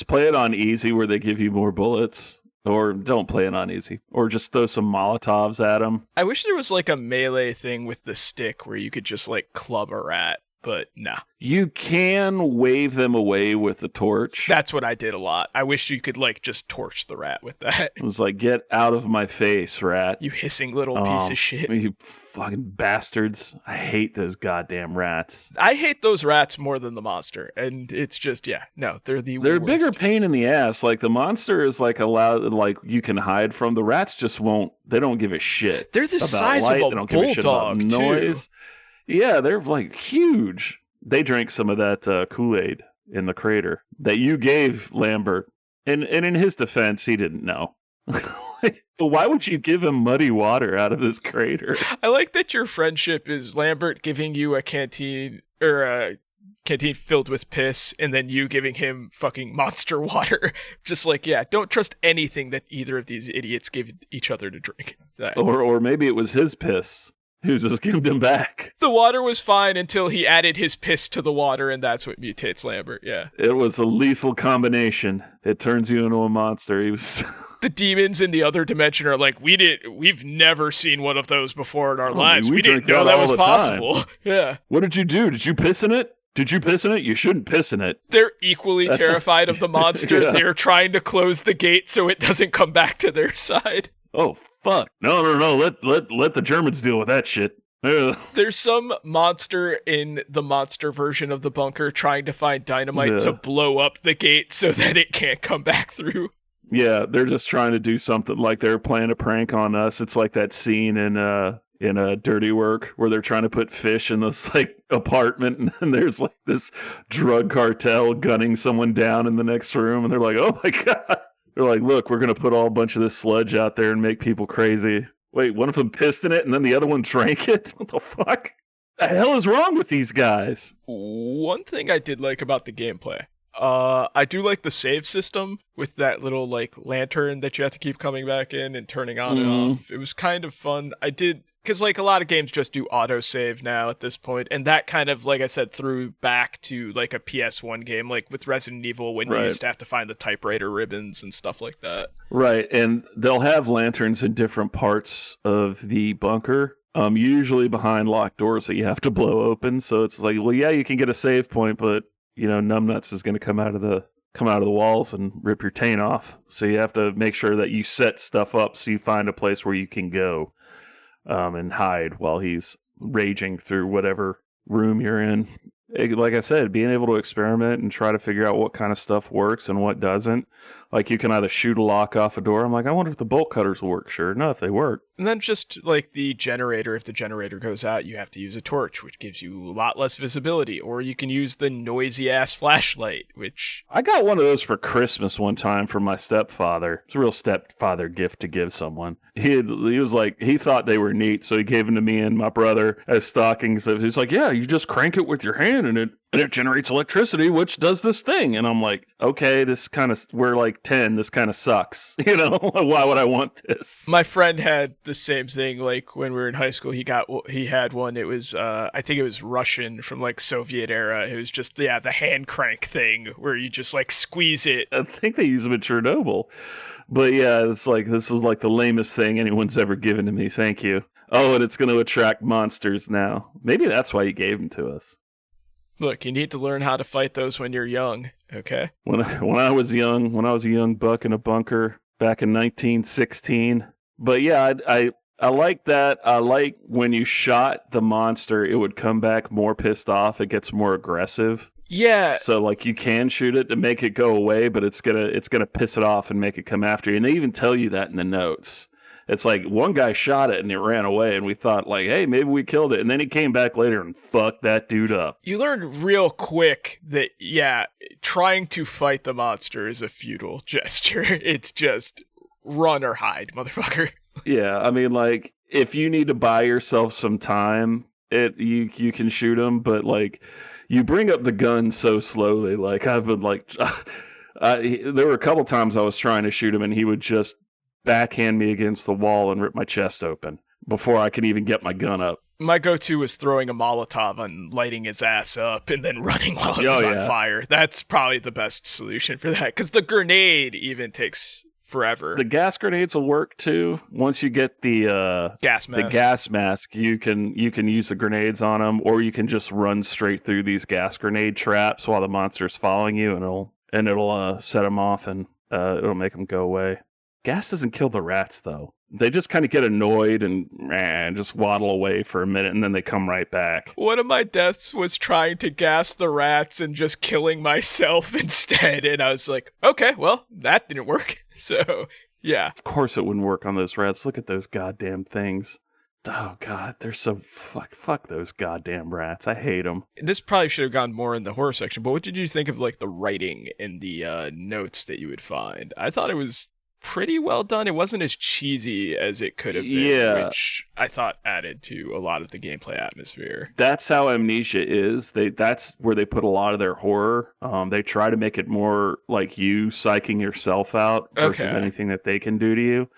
play it on easy where they give you more bullets. Or don't play it on easy. Or just throw some Molotovs at them. I wish there was like a melee thing with the stick where you could just like club a rat. But nah. You can wave them away with the torch. That's what I did a lot. I wish you could like just torch the rat with that. It was like, get out of my face, rat. You hissing little piece of shit. You fucking bastards. I hate those goddamn rats. I hate those rats more than the monster. And it's just, no, they're the They're a worst. bigger pain in the ass. Like the monster is like allowed, like you can hide from. The rats just won't, they don't give a shit. They're the about size light. of They a don't give a shit about bulldog, noise. too. Yeah, they're like huge. They drank some of that Kool-Aid in the crater that you gave Lambert. And in his defense, he didn't know. But why would you give him muddy water out of this crater? I like that your friendship is Lambert giving you a canteen, or a canteen filled with piss, and then you giving him fucking monster water. Just like, don't trust anything that either of these idiots give each other to drink. Or maybe it was his piss. Who just gave him back. The water was fine until he added his piss to the water, and that's what mutates Lambert, yeah. It was a lethal combination. It turns you into a monster. He was... The demons in the other dimension are like, we've never seen one of those before in our lives. We didn't know that was possible. Yeah. What did you do? Did you piss in it? Did you piss in it? You shouldn't piss in it. They're equally terrified of the monster. Yeah. They're trying to close the gate so it doesn't come back to their side. Oh, fuck. No. Let the Germans deal with that shit. There's some monster in the monster version of the bunker trying to find dynamite to blow up the gate so that it can't come back through. Yeah, they're just trying to do something like they're playing a prank on us. It's like that scene in Dirty Work where they're trying to put fish in this like apartment and there's like this drug cartel gunning someone down in the next room and they're like, oh my god. They're like, look, we're going to put all a bunch of this sludge out there and make people crazy. Wait, one of them pissed in it and then the other one drank it? What the fuck? The hell is wrong with these guys? One thing I did like about the gameplay, I do like the save system with that little like lantern that you have to keep coming back in and turning on and off. It was kind of fun. I did, because like a lot of games just do autosave now at this point, and that kind of, like I said, threw back to like a PS1 game, like with Resident Evil when you used to have to find the typewriter ribbons and stuff like that. Right, and they'll have lanterns in different parts of the bunker, usually behind locked doors that you have to blow open. So it's like, well, yeah, you can get a save point, but you know, numbnuts is going to come out of the walls and rip your taint off. So you have to make sure that you set stuff up so you find a place where you can go and hide while he's raging through whatever room you're in. Like I said, being able to experiment and try to figure out what kind of stuff works and what doesn't. Like you can either shoot a lock off a door. I'm like, I wonder if the bolt cutters will work. Sure enough, they work. And then just like the generator, if the generator goes out, you have to use a torch, which gives you a lot less visibility. Or you can use the noisy ass flashlight, which... I got one of those for Christmas one time from my stepfather. It's a real stepfather gift to give someone. He was like, he thought they were neat, so he gave them to me and my brother as stockings. He's like, yeah, you just crank it with your hand and it generates electricity, which does this thing. And I'm like, okay, we're like 10. This kind of sucks. You know, why would I want this? My friend had the same thing. Like when we were in high school, he had one. It was, I think it was Russian from like Soviet era. It was just, the hand crank thing where you just like squeeze it. I think they use them in Chernobyl. But yeah, it's like, this is like the lamest thing anyone's ever given to me. Thank you. Oh, and it's going to attract monsters now. Maybe that's why you gave them to us. Look, you need to learn how to fight those when you're young, okay? When I was a young buck in a bunker back in 1916. But yeah, I like that. I like when you shot the monster, it would come back more pissed off. It gets more aggressive. Yeah. So like you can shoot it to make it go away, but it's gonna piss it off and make it come after you. And they even tell you that in the notes. It's like one guy shot it and it ran away, and we thought like, hey, maybe we killed it, and then he came back later and fucked that dude up. You learned real quick that, yeah, trying to fight the monster is a futile gesture. It's just run or hide, motherfucker. Yeah, I mean, like, if you need to buy yourself some time, you can shoot him, but like, you bring up the gun so slowly. Like, I've been like, there were a couple times I was trying to shoot him, and he would just backhand me against the wall and rip my chest open before I could even get my gun up. My go-to was throwing a Molotov and lighting his ass up and then running while it was on fire. That's probably the best solution for that, because the grenade even takes forever. The gas grenades will work too. Once you get the gas mask, you can use the grenades on them, or you can just run straight through these gas grenade traps while the monster's following you, and it'll set them off, and it'll make them go away. Gas doesn't kill the rats though. They just kind of get annoyed and just waddle away for a minute, and then they come right back. One of my deaths was trying to gas the rats and just killing myself instead, and I was like, okay, well, that didn't work. So, yeah. Of course it wouldn't work on those rats. Look at those goddamn things. Oh, God, they're so... Fuck those goddamn rats. I hate them. This probably should have gone more in the horror section, but what did you think of, like, the writing in the notes that you would find? I thought it was pretty well done. It wasn't as cheesy as it could have been, which I thought added to a lot of the gameplay atmosphere. That's how Amnesia is. That's where they put a lot of their horror. They try to make it more like you psyching yourself out versus anything that they can do to you.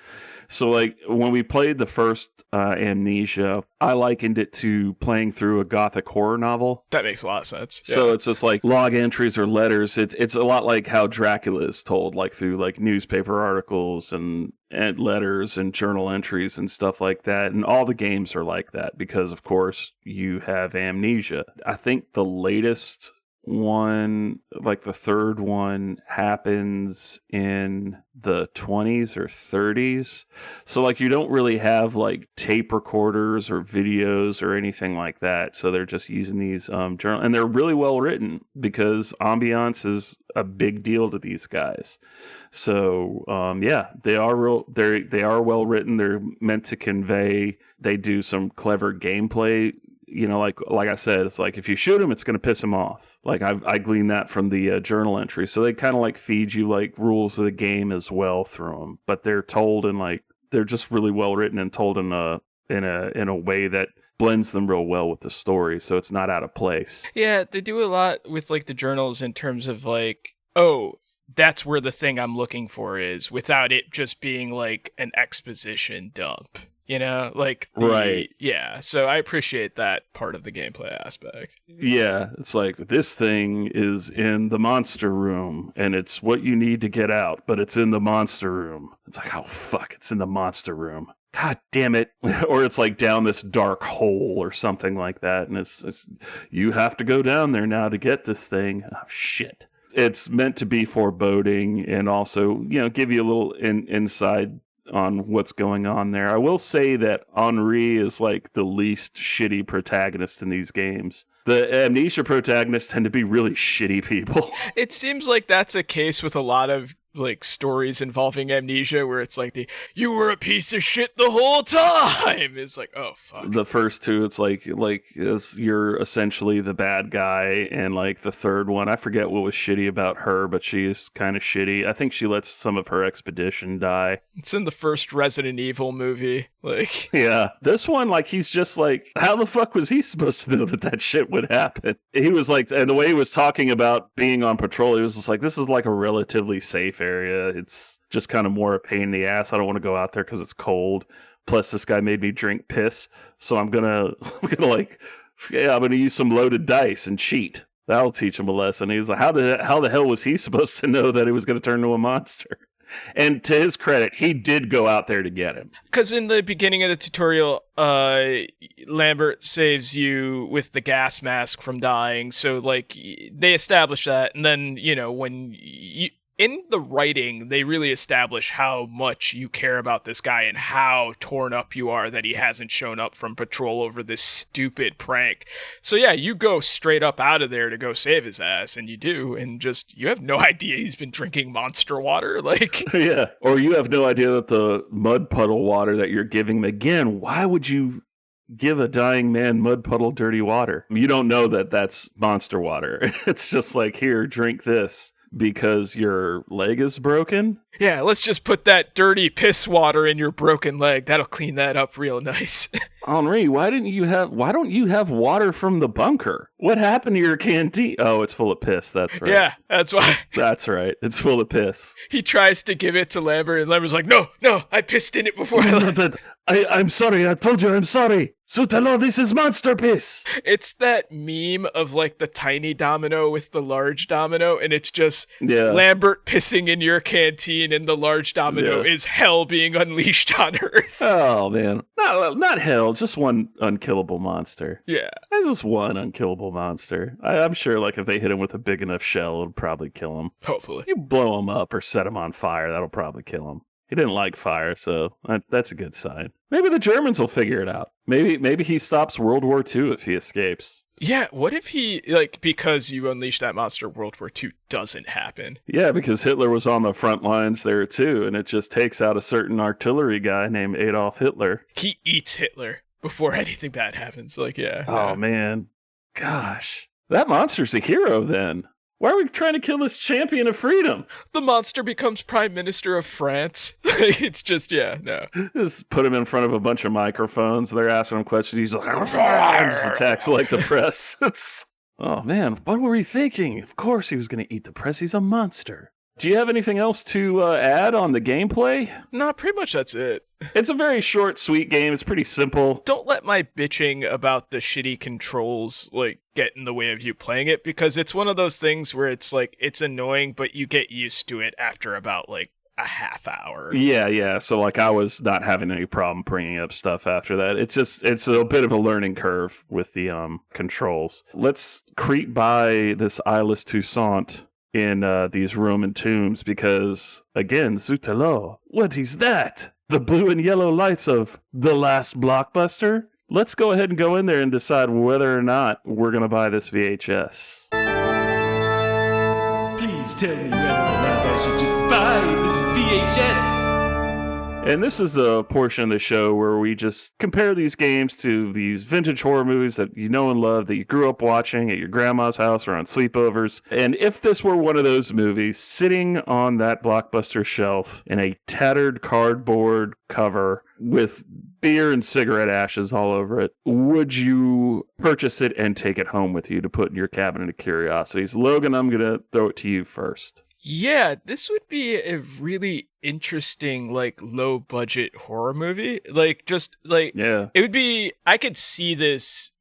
So, like, when we played the first Amnesia, I likened it to playing through a gothic horror novel. That makes a lot of sense. Yeah. So it's just like log entries or letters. It's a lot like how Dracula is told, like through like newspaper articles and letters and journal entries and stuff like that. And all the games are like that because, of course, you have Amnesia. I think the latest one, like the third one, happens in the 20s or 30s. So like you don't really have like tape recorders or videos or anything like that. So they're just using these journal, and they're really well written because ambiance is a big deal to these guys. So they are well written. They're meant to convey. They do some clever gameplay. You know, like I said, it's like if you shoot him, it's going to piss him off. Like I gleaned that from the journal entry. So they kind of like feed you like rules of the game as well through them, but they're told in like they're just really well written and told in a way that blends them real well with the story, so it's not out of place. Yeah, they do a lot with like the journals in terms of like, oh, that's where the thing I'm looking for is, without it just being like an exposition dump. You know, like, right. Yeah, so I appreciate that part of the gameplay aspect. Yeah, it's like, this thing is in the monster room, and it's what you need to get out, but it's in the monster room. It's like, oh, fuck, it's in the monster room. God damn it. Or it's like down this dark hole or something like that, and it's you have to go down there now to get this thing. Oh, shit. It's meant to be foreboding and also, you know, give you a little inside on what's going on there. I will say that Henri is like the least shitty protagonist in these games. The Amnesia protagonists tend to be really shitty people. It seems like that's a case with a lot of like stories involving Amnesia where it's like you were a piece of shit the whole time. It's like, oh fuck. The first two, it's like you're essentially the bad guy, and like the third one, I forget what was shitty about her, but she's kind of shitty. I think she lets some of her expedition die. It's in the first Resident Evil movie. Like, yeah, this one, like, he's just like, how the fuck was he supposed to know that shit would happen? He was like, and the way he was talking about being on patrol, he was just like, this is like a relatively safe area. It's just kind of more a pain in the ass. I don't want to go out there because it's cold. Plus, this guy made me drink piss, so I'm gonna use some loaded dice and cheat. That'll teach him a lesson. He was like, how the hell was he supposed to know that he was going to turn into a monster? And to his credit, he did go out there to get him. Because in the beginning of the tutorial, Lambert saves you with the gas mask from dying. So, like, they established that. And then, you know, when in the writing, they really establish how much you care about this guy and how torn up you are that he hasn't shown up from patrol over this stupid prank. So yeah, you go straight up out of there to go save his ass, and you do, and just, you have no idea he's been drinking monster water, like... Yeah, or you have no idea that the mud puddle water that you're giving him, again, why would you give a dying man mud puddle dirty water? You don't know that that's monster water. It's just like, here, drink this. Because your leg is broken? Yeah, let's just put that dirty piss water in your broken leg. That'll clean that up real nice. Henri, why don't you have water from the bunker? What happened to your canteen? Oh, it's full of piss, that's right. Yeah, that's why. That's right. It's full of piss. He tries to give it to Lambert, and Lambert's like, no, I pissed in it before I left. I'm sorry, I told you I'm sorry. Sutalo, this is monster piss. It's that meme of like the tiny domino with the large domino, and it's just Lambert pissing in your canteen, and the large domino is hell being unleashed on Earth. Oh, man. Not hell, just one unkillable monster. Yeah. There's just one unkillable monster. I'm sure like if they hit him with a big enough shell, it'll probably kill him. Hopefully. You blow him up or set him on fire, that'll probably kill him. He didn't like fire, so that's a good sign. Maybe the Germans will figure it out. Maybe he stops World War II if he escapes. Yeah, what if he, like, because you unleash that monster, World War II doesn't happen? Yeah, because Hitler was on the front lines there too, and it just takes out a certain artillery guy named Adolf Hitler. He eats Hitler before anything bad happens, like, yeah. Oh, man. Gosh. That monster's a hero then. Why are we trying to kill this champion of freedom? The monster becomes Prime Minister of France. It's just, no. Just put him in front of a bunch of microphones. They're asking him questions. He's like, just attacks like the press. Oh, man, what were we thinking? Of course he was going to eat the press. He's a monster. Do you have anything else to add on the gameplay? Nah, pretty much that's it. It's a very short, sweet game. It's pretty simple. Don't let my bitching about the shitty controls, like, get in the way of you playing it, because it's one of those things where it's, like, it's annoying, but you get used to it after about, like, a half hour. Yeah. So, like, I was not having any problem bringing up stuff after that. It's a bit of a learning curve with the controls. Let's creep by this eyeless Toussaint in these Roman tombs because, again, Zutalo, what is that? The blue and yellow lights of the last Blockbuster? Let's go ahead and go in there and decide whether or not we're going to buy this VHS. Please tell me whether or not I should just buy this VHS. And this is the portion of the show where we just compare these games to these vintage horror movies that you know and love, that you grew up watching at your grandma's house or on sleepovers. And if this were one of those movies sitting on that Blockbuster shelf in a tattered cardboard cover with beer and cigarette ashes all over it, would you purchase it and take it home with you to put in your cabinet of curiosities? Logan, I'm going to throw it to you first. Yeah, this would be a really interesting, like, low budget horror movie. Like, just, like, it would be, I could see this,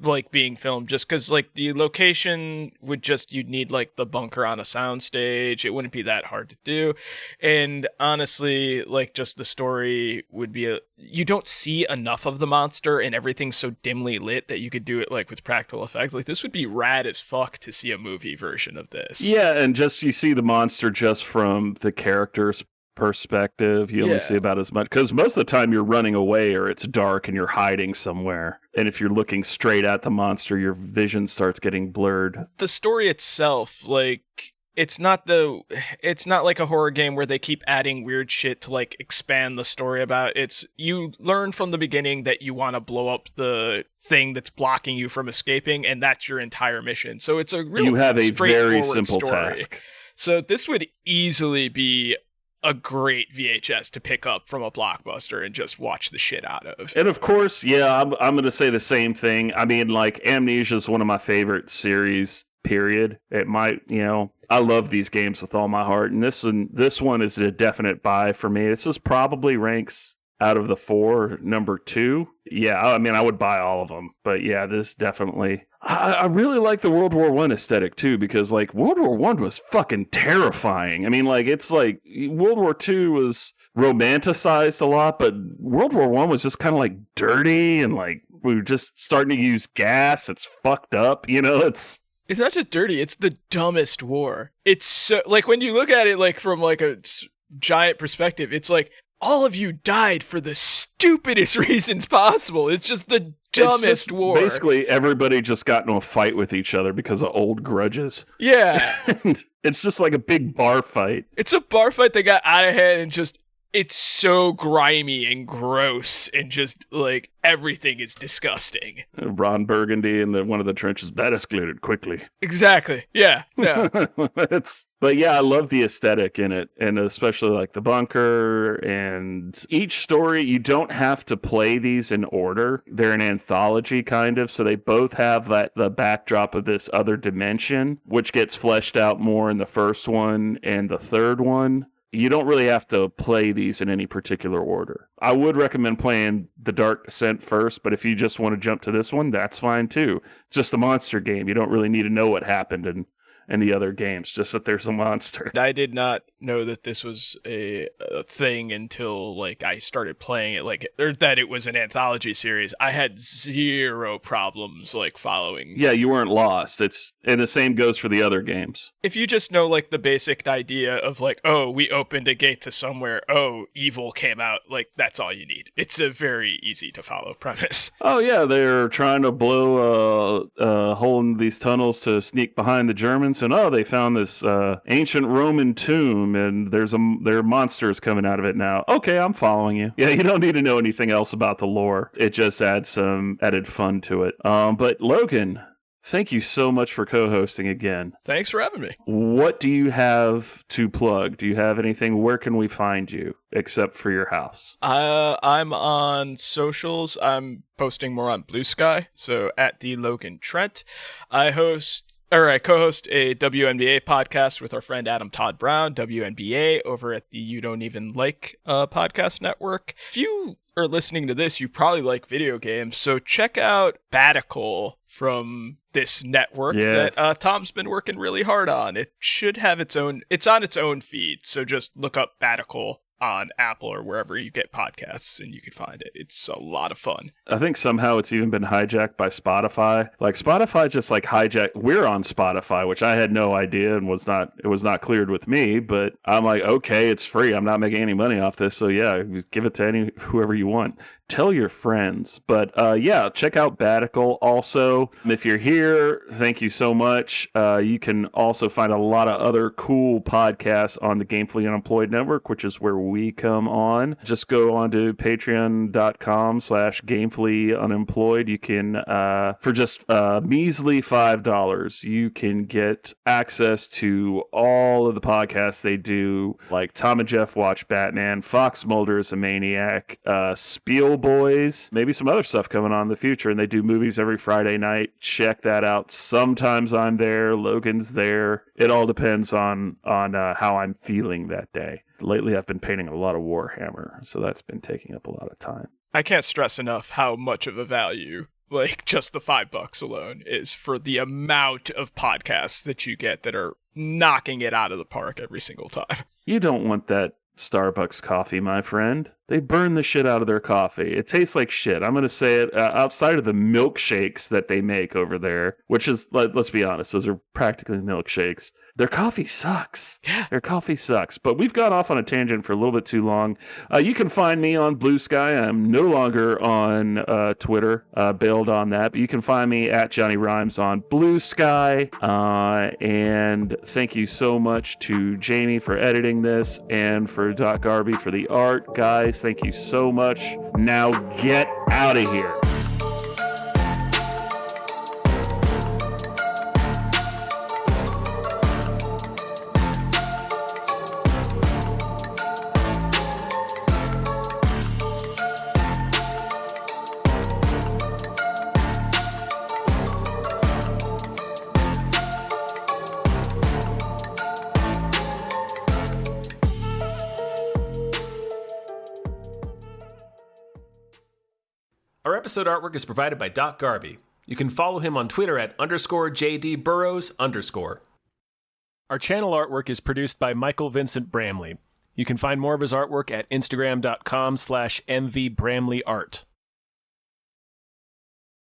like, being filmed just because, like, the location would just, you'd need, like, the bunker on a soundstage. It wouldn't be that hard to do. And honestly, like, just the story would be you don't see enough of the monster and everything's so dimly lit that you could do it, like, with practical effects. Like, this would be rad as fuck to see a movie version of this. Yeah, and just, you see the monster just from the character's perspective. You only see about as much, because most of the time you're running away or it's dark and you're hiding somewhere. And if you're looking straight at the monster, your vision starts getting blurred. The story itself, like, it's not like a horror game where they keep adding weird shit to, like, expand the story about. It's, you learn from the beginning that you want to blow up the thing that's blocking you from escaping, and that's your entire mission. So it's a real, you have a very simple story. task. So this would easily be a great VHS to pick up from a Blockbuster and just watch the shit out of. And of course, I'm going to say the same thing. I mean, like, Amnesia is one of my favorite series, period. It might, I love these games with all my heart. And this one is a definite buy for me. This is probably ranks out of the 4, number 2. Yeah, I mean, I would buy all of them. But yeah, this definitely... I really like the World War I aesthetic, too, because, like, World War I was fucking terrifying. I mean, like, it's like World War II was romanticized a lot, but World War I was just kind of, like, dirty, and, like, we were just starting to use gas. It's fucked up, it's... It's not just dirty, it's the dumbest war. It's so, like, when you look at it, like, from, like, a giant perspective, it's like, all of you died for the stupidest reasons possible. It's just the dumbest war. Basically, everybody just got into a fight with each other because of old grudges. Yeah. And it's just like a big bar fight. It's a bar fight that got out of hand and just, it's so grimy and gross and just, like, everything is disgusting. Ron Burgundy in one of the trenches, that escalated quickly. Exactly. Yeah. But yeah, I love the aesthetic in it, and especially like the bunker and each story. You don't have to play these in order. They're an anthology kind of, so they both have the backdrop of this other dimension, which gets fleshed out more in the first one and the third one. You don't really have to play these in any particular order. I would recommend playing The Dark Descent first, but if you just want to jump to this one, that's fine too. Just a monster game. You don't really need to know what happened in the other games, just that there's a monster. I did not know that this was a thing until, like, I started playing it, like, or that it was an anthology series. I had zero problems, like, following. Yeah, you weren't lost. And the same goes for the other games. If you just know, like, the basic idea of, like, oh, we opened a gate to somewhere, oh, evil came out, like, that's all you need. It's a very easy to follow premise. Oh yeah, they're trying to blow a hole in these tunnels to sneak behind the Germans, and they found this ancient Roman tomb, and there are monsters coming out of it now. Okay, I'm following you. Yeah, you don't need to know anything else about the lore. It just adds some added fun to it. But Logan, thank you so much for co-hosting again. Thanks for having me. What do you have to plug? Do you have anything? Where can we find you, except for your house? I'm on socials. I'm posting more on Blue Sky, so at the Logan Trent. I co-host a WNBA podcast with our friend Adam Todd Brown, WNBA, over at the You Don't Even Like podcast network. If you are listening to this, you probably like video games, so check out Batical from this network that Tom's been working really hard on. It should have it's on its own feed, so just look up Batical on Apple or wherever you get podcasts and you can find it. It's a lot of fun. I think somehow it's even been hijacked by Spotify. Like Spotify just like hijacked. We're on Spotify, which I had no idea and it was not cleared with me, but I'm like, okay, it's free. I'm not making any money off this. So yeah, give it to whoever you want. Tell your friends. But yeah, check out Batical. Also, if you're here, thank you so much. You can also find a lot of other cool podcasts on the Gamefully Unemployed Network, which is where we come on. Just go on to patreon.com/Gamefully Unemployed. You can, for just measly $5, you can get access to all of the podcasts they do, like Tom and Jeff Watch Batman, Fox Mulder is a Maniac, Spiel Boys, maybe some other stuff coming on in the future, and they do movies every Friday night. Check that out. Sometimes I'm there, Logan's there. It all depends on how I'm feeling that day. Lately I've been painting a lot of Warhammer, so that's been taking up a lot of time. I can't stress enough how much of a value, like, just the $5 alone is for the amount of podcasts that you get that are knocking it out of the park every single time. You don't want that Starbucks coffee, my friend. They burn the shit out of their coffee. It tastes like shit. I'm going to say it. Outside of the milkshakes that they make over there, which is, let's be honest, those are practically milkshakes. Their coffee sucks. Yeah. Their coffee sucks. But we've gone off on a tangent for a little bit too long. You can find me on Blue Sky. I'm no longer on Twitter. Bailed on that. But you can find me at Johnny Rhymes on Blue Sky. And thank you so much to Jamie for editing this and for Doc Garby for the art. Guys, thank you so much. Now get out of here. Our episode artwork is provided by Doc Garby. You can follow him on Twitter at _JDBurrows_. Our channel artwork is produced by Michael Vincent Bramley. You can find more of his artwork at instagram.com/MVBramleyArt.